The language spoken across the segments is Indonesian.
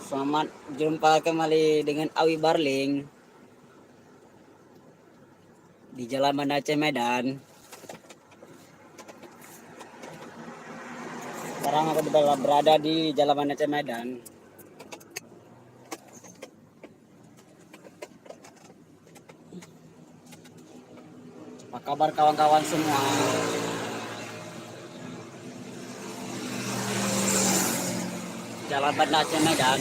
Selamat jumpa kembali dengan Awi Barling di Jalan Banda Aceh Medan. Sekarang aku berada di Jalan Banda Aceh Medan. Apa kabar kawan-kawan semua? Jalan Banda Aceh Medan.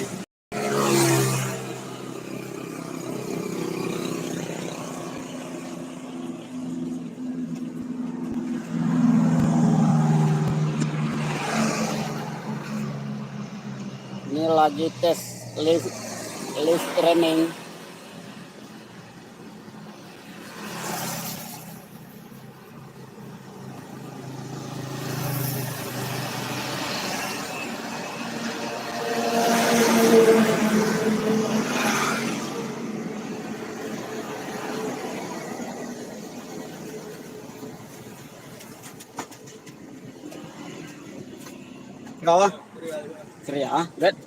Ini lagi tes lift training. Kau? Kriya, good.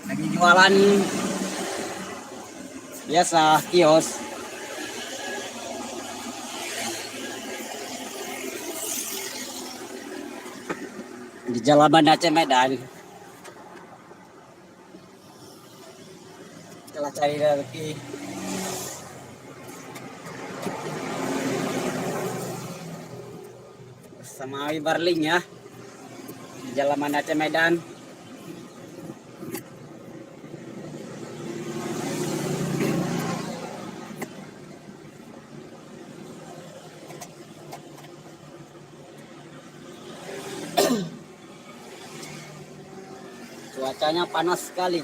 Lagi jualan biasa kios. Di Jalan Banda Aceh Medan. Kita cari rezeki. Bersama Awi Barling ya. Di Jalan Banda Aceh Medan. Cuacanya panas sekali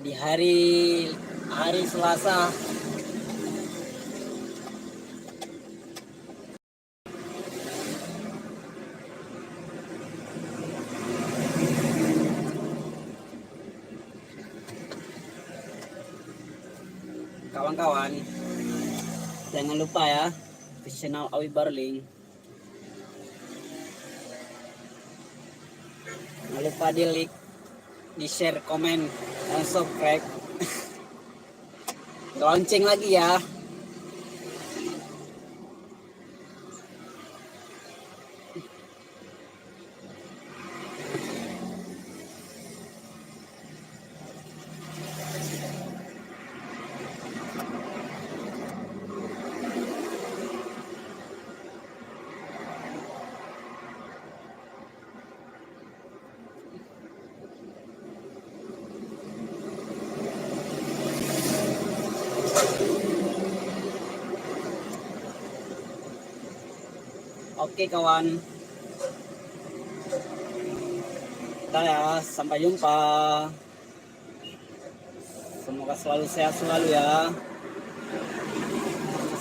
di hari Selasa. Kawan-kawan, jangan lupa ya di channel Awi Barling. Jangan lupa di like, di share, komen, dan subscribe. Lonceng lagi ya. Oke kawan, kita ya, sampai jumpa. Semoga selalu sehat selalu ya.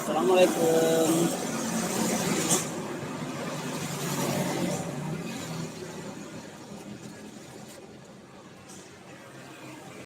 Assalamualaikum.